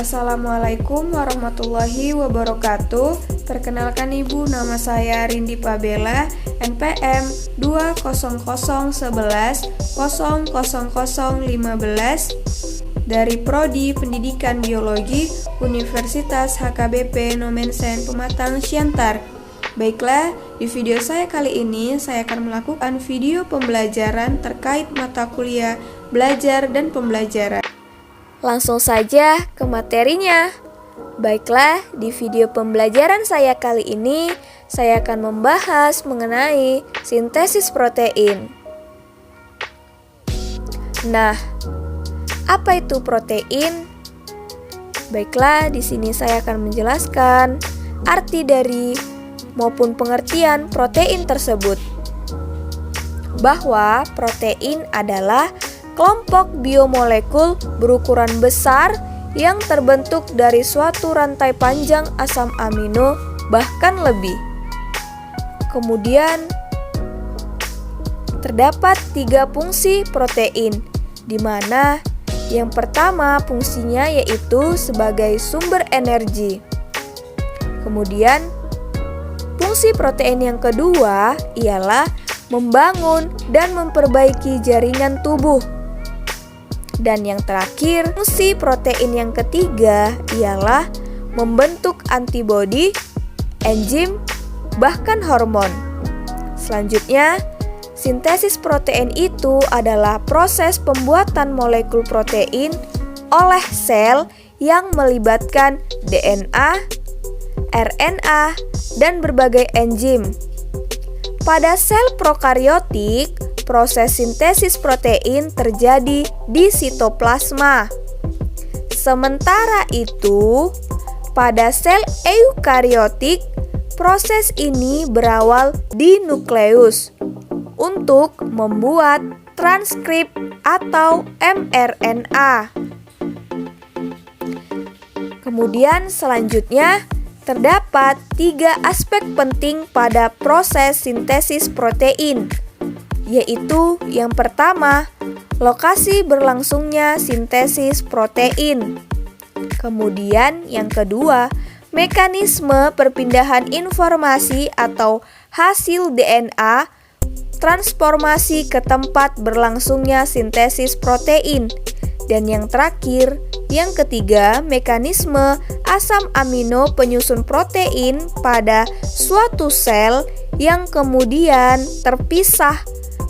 Assalamualaikum warahmatullahi wabarakatuh. Perkenalkan Ibu, nama saya Rindi Pabela, NPM 20011000015 dari Prodi Pendidikan Biologi Universitas HKBP Nomensen Pematang Siantar. Baiklah, di video saya kali ini saya akan melakukan video pembelajaran terkait mata kuliah belajar dan pembelajaran. Langsung saja ke materinya. Baiklah, di video pembelajaran saya kali ini saya akan membahas mengenai sintesis protein. Nah, apa itu protein? Baiklah, di sini saya akan menjelaskan arti dari maupun pengertian protein tersebut. Bahwa protein adalah kelompok biomolekul berukuran besar yang terbentuk dari suatu rantai panjang asam amino bahkan lebih. Kemudian terdapat 3 fungsi protein, di mana yang pertama fungsinya yaitu sebagai sumber energi. Kemudian fungsi protein yang kedua ialah membangun dan memperbaiki jaringan tubuh. Dan yang terakhir, fungsi protein yang ketiga ialah membentuk antibodi, enzim, bahkan hormon. Selanjutnya, sintesis protein itu adalah proses pembuatan molekul protein oleh sel yang melibatkan DNA, RNA, dan berbagai enzim. Pada sel prokariotik, proses sintesis protein terjadi di sitoplasma. Sementara itu, pada sel eukariotik, proses ini berawal di nukleus untuk membuat transkrip atau mRNA. Kemudian selanjutnya, terdapat 3 aspek penting pada proses sintesis protein, yaitu yang pertama, lokasi berlangsungnya sintesis protein. Kemudian yang kedua, mekanisme perpindahan informasi atau hasil DNA transformasi ke tempat berlangsungnya sintesis protein. Dan yang terakhir, yang ketiga, mekanisme asam amino penyusun protein pada suatu sel yang kemudian terpisah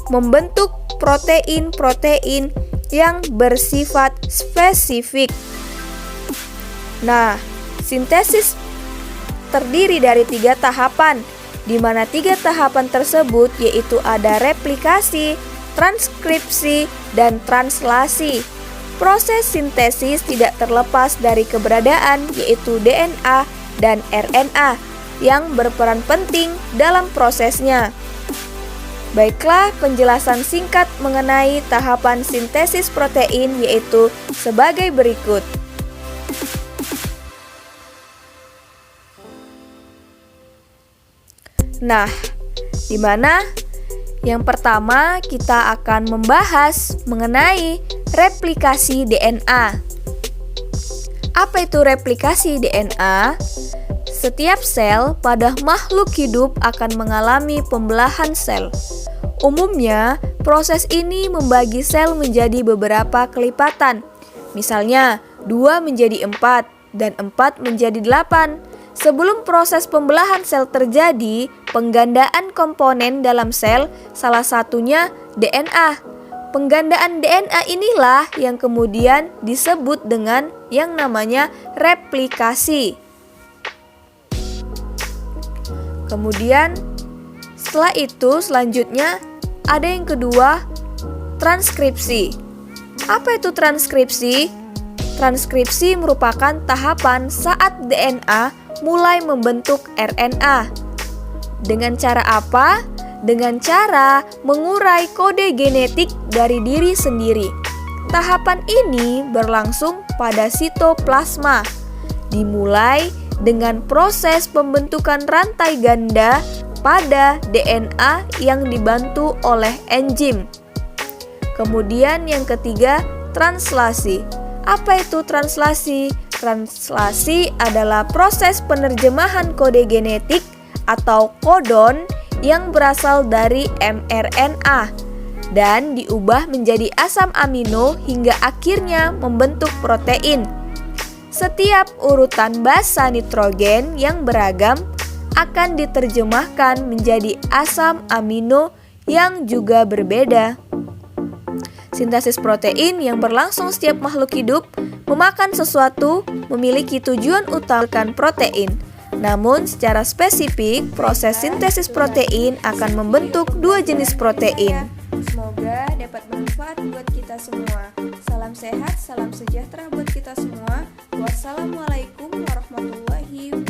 membentuk protein-protein yang bersifat spesifik. Nah, sintesis terdiri dari 3 tahapan, di mana 3 tahapan tersebut yaitu ada replikasi, transkripsi, dan translasi. Proses sintesis tidak terlepas dari keberadaan yaitu DNA dan RNA yang berperan penting dalam prosesnya. Baiklah, penjelasan singkat mengenai tahapan sintesis protein yaitu sebagai berikut. Nah, di mana yang pertama kita akan membahas mengenai replikasi DNA. Apa itu replikasi DNA? Setiap sel pada makhluk hidup akan mengalami pembelahan sel. Umumnya, proses ini membagi sel menjadi beberapa kelipatan. Misalnya, 2 menjadi 4 dan 4 menjadi 8. Sebelum proses pembelahan sel terjadi, penggandaan komponen dalam sel, salah satunya DNA. Penggandaan DNA inilah yang kemudian disebut dengan yang namanya replikasi. Kemudian setelah itu selanjutnya ada yang kedua, transkripsi. Apa itu transkripsi? Transkripsi merupakan tahapan saat DNA mulai membentuk RNA. Dengan cara apa? Dengan cara mengurai kode genetik dari diri sendiri. Tahapan ini berlangsung pada sitoplasma. Dimulai dengan proses pembentukan rantai ganda pada DNA yang dibantu oleh enzim. Kemudian yang ketiga, translasi. Apa itu translasi? Translasi adalah proses penerjemahan kode genetik atau kodon yang berasal dari mRNA dan diubah menjadi asam amino hingga akhirnya membentuk protein. Setiap urutan basa nitrogen yang beragam akan diterjemahkan menjadi asam amino yang juga berbeda. Sintesis protein yang berlangsung setiap makhluk hidup memakan sesuatu memiliki tujuan utama protein. Namun secara spesifik, proses sintesis protein akan membentuk dua jenis protein. Semoga dapat bermanfaat buat kita semua. Salam sehat, salam sejahtera buat kita semua. Wassalamualaikum warahmatullahi wabarakatuh.